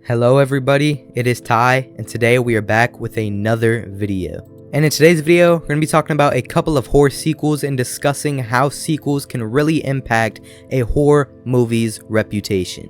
Hello everybody, it is Ty, and today we are back with another video. And in today's video, we're going to be talking about a couple of horror sequels and discussing how sequels can really impact a horror movie's reputation.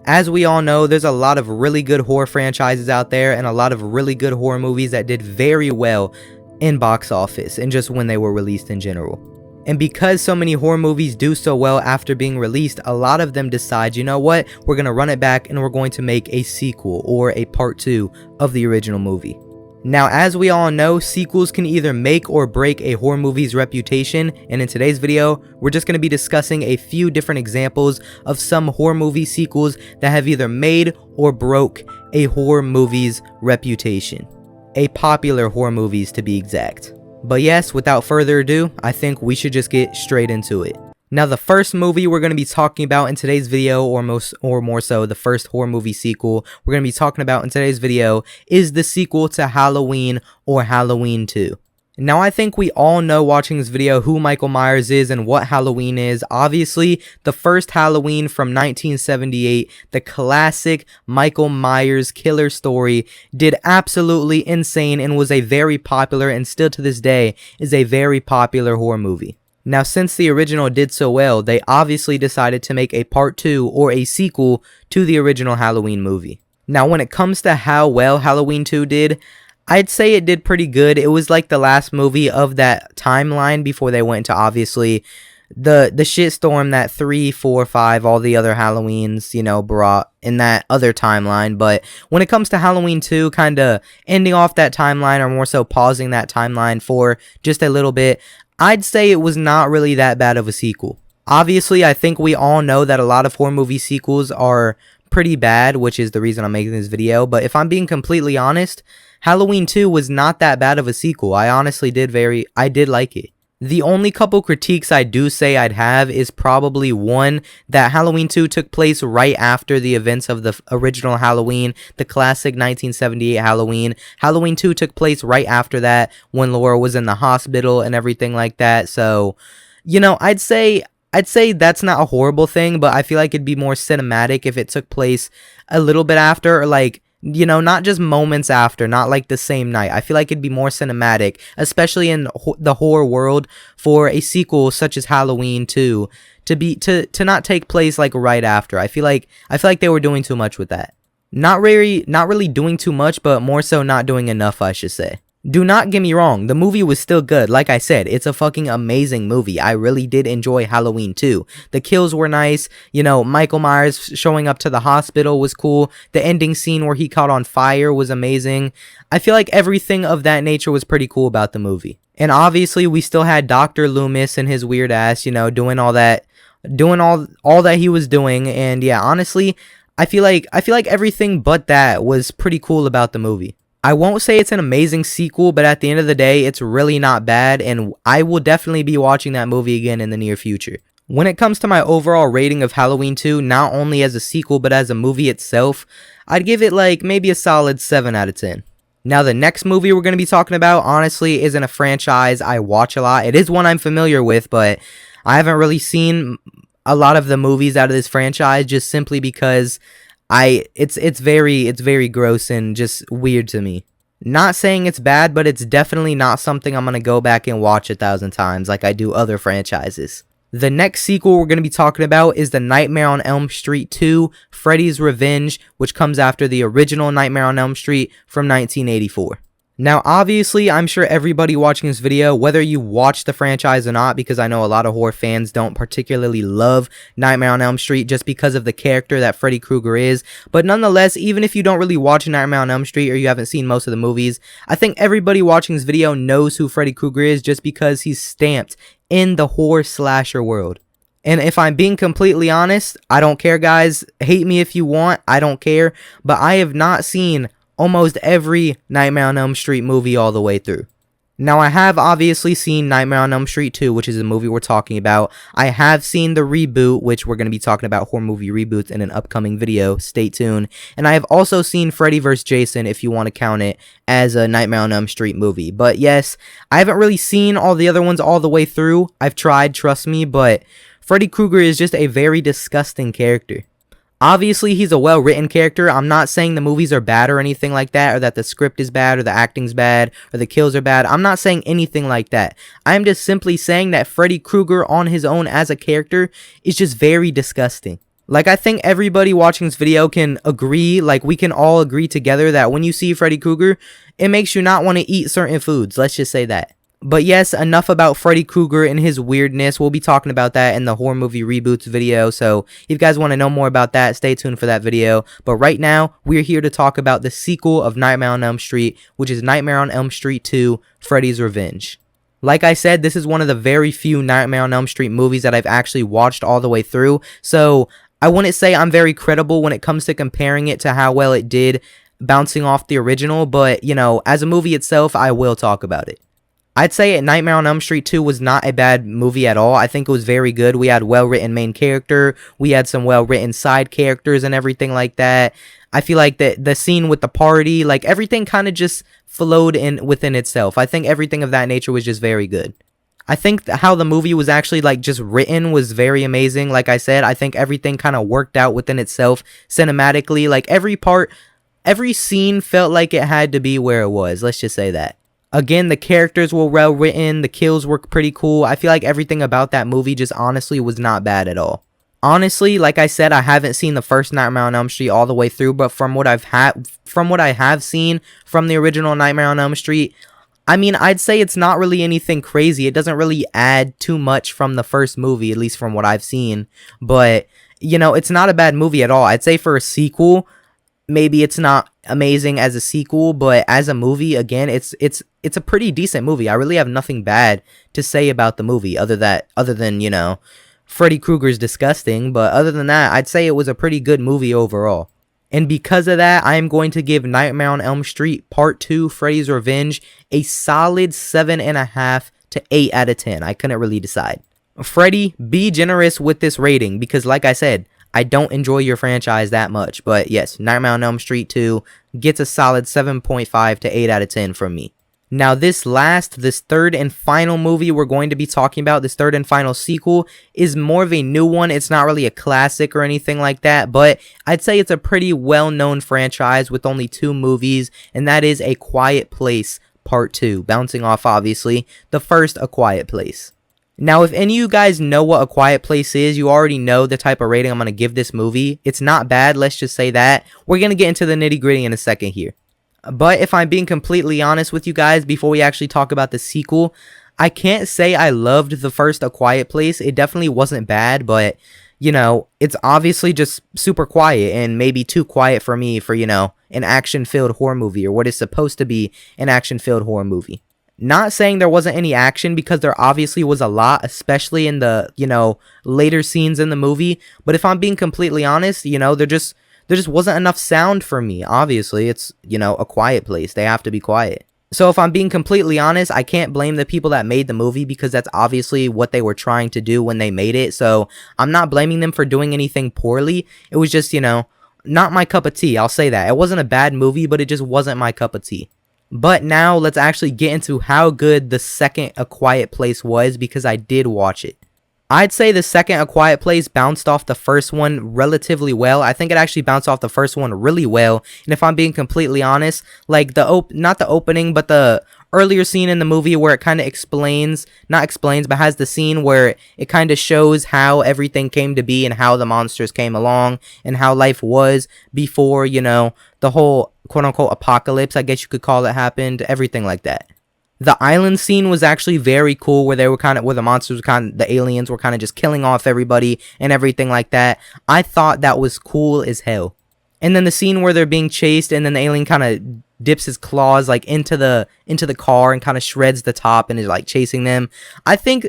As we all know, there's a lot of really good horror franchises out there and a lot of really good horror movies that did very well in box office and just when they were released in general. And because so many horror movies do so well after being released, a lot of them decide, you know what, we're going to run it back and we're going to make a sequel or a part 2 of the original movie. Now, as we all know, sequels can either make or break a horror movie's reputation, and in today's video, we're just going to be discussing a few different examples of some horror movie sequels that have either made or broke a horror movie's reputation. A popular horror movies to be exact. But yes, without further ado, I think we should just get straight into it. Now, the first movie we're going to be talking about in today's video, or more so, the first horror movie sequel we're going to be talking about in today's video is the sequel to Halloween or Halloween 2. Now, I think we all know watching this video who Michael Myers is and what Halloween is. Obviously, the first Halloween from 1978, the classic Michael Myers killer story, did absolutely insane and was a very popular, and still to this day, is a very popular horror movie. Now, since the original did so well, they obviously decided to make a part 2 or a sequel to the original Halloween movie. Now, when it comes to how well Halloween 2 did, I'd say it did pretty good. It was like the last movie of that timeline before they went to obviously the shitstorm that 3, 4, 5, all the other Halloweens, you know, brought in that other timeline. But when it comes to Halloween 2, kind of ending off that timeline, or more so pausing that timeline for just a little bit, I'd say it was not really that bad of a sequel. Obviously, I think we all know that a lot of horror movie sequels are pretty bad, which is the reason I'm making this video. But if I'm being completely honest, Halloween 2 was not that bad of a sequel. I honestly I did like it. The only couple critiques I do say I'd have is probably one, that Halloween 2 took place right after the events of the original Halloween, the classic 1978 Halloween. Halloween 2 took place right after that, when Laura was in the hospital and everything like that. So, you know, I'd say that's not a horrible thing, but I feel like it'd be more cinematic if it took place a little bit after, or like, you know, not just moments after, not like the same night. I feel like it'd be more cinematic, especially in the horror world, for a sequel such as Halloween 2 to not take place like right after. I feel like they were doing too much with that. Not really doing too much, but more so not doing enough, I should say. Do not get me wrong, the movie was still good. Like I said, it's a fucking amazing movie. I really did enjoy Halloween 2. The kills were nice. You know, Michael Myers showing up to the hospital was cool. The ending scene where he caught on fire was amazing. I feel like everything of that nature was pretty cool about the movie. And obviously, we still had Dr. Loomis and his weird ass, you know, doing all that he was doing. And yeah, honestly, I feel like everything but that was pretty cool about the movie. I won't say it's an amazing sequel, but at the end of the day, it's really not bad, and I will definitely be watching that movie again in the near future. When it comes to my overall rating of Halloween 2, not only as a sequel, but as a movie itself, I'd give it like maybe a solid 7 out of 10. Now, the next movie we're going to be talking about, honestly, isn't a franchise I watch a lot. It is one I'm familiar with, but I haven't really seen a lot of the movies out of this franchise, just simply because it's very gross and just weird to me. Not saying it's bad, but it's definitely not something I'm going to go back and watch 1,000 times like I do other franchises. The next sequel we're going to be talking about is the Nightmare on Elm Street 2, Freddy's Revenge, which comes after the original Nightmare on Elm Street from 1984. Now, obviously, I'm sure everybody watching this video, whether you watch the franchise or not, because I know a lot of horror fans don't particularly love Nightmare on Elm Street just because of the character that Freddy Krueger is, but nonetheless, even if you don't really watch Nightmare on Elm Street or you haven't seen most of the movies, I think everybody watching this video knows who Freddy Krueger is just because he's stamped in the horror slasher world. And if I'm being completely honest, I don't care, guys. Hate me if you want, I don't care, but I have not seen almost every Nightmare on Elm Street movie all the way through. Now, I have obviously seen Nightmare on Elm Street 2, which is the movie we're talking about. I have seen the reboot, which we're going to be talking about horror movie reboots in an upcoming video. Stay tuned. And I have also seen Freddy vs. Jason, if you want to count it as a Nightmare on Elm Street movie. But yes, I haven't really seen all the other ones all the way through. I've tried, trust me, but Freddy Krueger is just a very disgusting character. Obviously, he's a well-written character. I'm not saying the movies are bad or anything like that, or that the script is bad, or the acting's bad, or the kills are bad. I'm not saying anything like that. I'm just simply saying that Freddy Krueger on his own as a character is just very disgusting. Like, I think everybody watching this video can agree, like, we can all agree together that when you see Freddy Krueger, it makes you not want to eat certain foods. Let's just say that. But yes, enough about Freddy Krueger and his weirdness. We'll be talking about that in the horror movie reboots video. So if you guys want to know more about that, stay tuned for that video. But right now, we're here to talk about the sequel of Nightmare on Elm Street, which is Nightmare on Elm Street 2, Freddy's Revenge. Like I said, this is one of the very few Nightmare on Elm Street movies that I've actually watched all the way through. So I wouldn't say I'm very credible when it comes to comparing it to how well it did bouncing off the original. But, you know, as a movie itself, I will talk about it. I'd say Nightmare on Elm Street 2 was not a bad movie at all. I think it was very good. We had well-written main character. We had some well-written side characters and everything like that. I feel like the scene with the party, like everything kind of just flowed in within itself. I think everything of that nature was just very good. I think how the movie was actually like just written was very amazing. Like I said, I think everything kind of worked out within itself cinematically. Like every part, every scene felt like it had to be where it was. Let's just say that. Again, the characters were well written, the kills were pretty cool. I feel like everything about that movie just honestly was not bad at all. Honestly, like I said, I haven't seen the first Nightmare on Elm Street all the way through, but from what I have seen from the original Nightmare on Elm Street, I mean, I'd say it's not really anything crazy. It doesn't really add too much from the first movie, at least from what I've seen. But, you know, it's not a bad movie at all. I'd say for a sequel, maybe it's not amazing as a sequel, but as a movie, again, it's a pretty decent movie. I really have nothing bad to say about the movie other than, you know, Freddy Krueger's disgusting, but other than that, I'd say it was a pretty good movie overall. And because of that, I am going to give Nightmare on Elm Street Part 2, Freddy's Revenge, a solid 7.5 to 8 out of 10. I couldn't really decide. Freddy, be generous with this rating, because like I said, I don't enjoy your franchise that much. But yes, Nightmare on Elm Street 2 gets a solid 7.5 to 8 out of 10 from me. Now this third and final movie we're going to be talking about, this third and final sequel, is more of a new one. It's not really a classic or anything like that, but I'd say it's a pretty well-known franchise with only 2 movies, and that is A Quiet Place Part 2, bouncing off, obviously, the first A Quiet Place. Now, if any of you guys know what A Quiet Place is, you already know the type of rating I'm going to give this movie. It's not bad, let's just say that. We're going to get into the nitty-gritty in a second here. But if I'm being completely honest with you guys, before we actually talk about the sequel, I can't say I loved the first A Quiet Place. It definitely wasn't bad, but, you know, it's obviously just super quiet and maybe too quiet for me for, you know, an action-filled horror movie or what is supposed to be an action-filled horror movie. Not saying there wasn't any action, because there obviously was a lot, especially in the, you know, later scenes in the movie. But if I'm being completely honest, you know, there just wasn't enough sound for me. Obviously, it's, you know, A Quiet Place. They have to be quiet. So if I'm being completely honest, I can't blame the people that made the movie, because that's obviously what they were trying to do when they made it. So I'm not blaming them for doing anything poorly. It was just, you know, not my cup of tea. I'll say that. It wasn't a bad movie, but it just wasn't my cup of tea. But now let's actually get into how good the second A Quiet Place was, because I did watch it. I'd say the second A Quiet Place bounced off the first one relatively well. I think it actually bounced off the first one really well. And if I'm being completely honest, like not the opening, but the earlier scene in the movie where it kind of but has the scene where it kind of shows how everything came to be and how the monsters came along and how life was before, you know, the whole quote-unquote apocalypse, I guess you could call it, happened, everything like that. The island scene was actually very cool, where the aliens were kind of just killing off everybody and everything like that. I thought that was cool as hell. And then the scene where they're being chased and then the alien kind of dips his claws like into the car and kind of shreds the top and is like chasing them. I think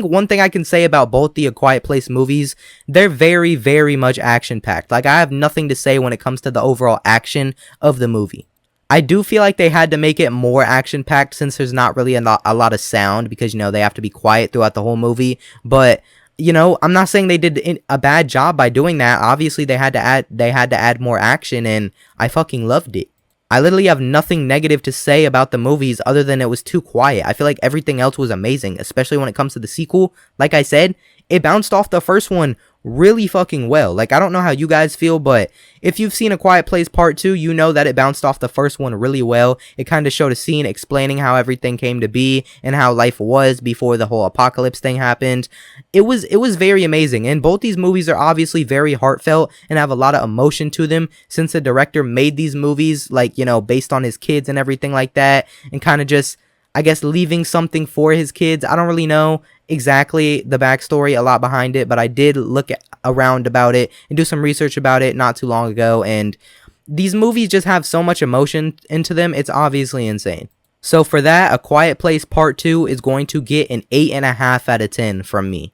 one thing I can say about both the A Quiet Place movies, they're very, very much action packed. Like, I have nothing to say when it comes to the overall action of the movie. I do feel like they had to make it more action packed since there's not really a lot of sound, because, you know, they have to be quiet throughout the whole movie. But, you know, I'm not saying they did a bad job by doing that. Obviously they had to add more action, and I fucking loved it. I literally have nothing negative to say about the movies other than it was too quiet. I feel like everything else was amazing, especially when it comes to the sequel. Like I said, it bounced off the first one really fucking well. Like, I don't know how you guys feel, but if you've seen A Quiet Place Part 2, you know that it bounced off the first one really well. It kind of showed a scene explaining how everything came to be and how life was before the whole apocalypse thing happened. It was very amazing, and both these movies are obviously very heartfelt and have a lot of emotion to them, since the director made these movies, like, you know, based on his kids and everything like that, and kind of just, I guess, leaving something for his kids. I don't really know exactly the backstory, a lot behind it, but I did look around about it and do some research about it not too long ago, and these movies just have so much emotion into them. It's obviously insane. So for that, A Quiet Place Part 2 is going to get an 8.5 out of 10 from me.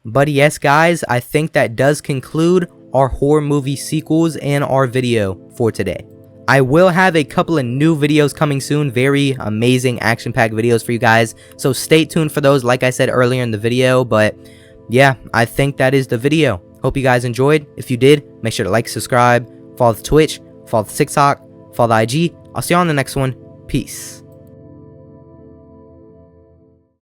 But yes, guys, I think that does conclude our horror movie sequels and our video for today. I will have a couple of new videos coming soon, very amazing action-packed videos for you guys, so stay tuned for those, like I said earlier in the video. But yeah, I think that is the video. Hope you guys enjoyed. If you did, make sure to like, subscribe, follow the Twitch, follow the TikTok, follow the IG. I'll see you on the next one. Peace.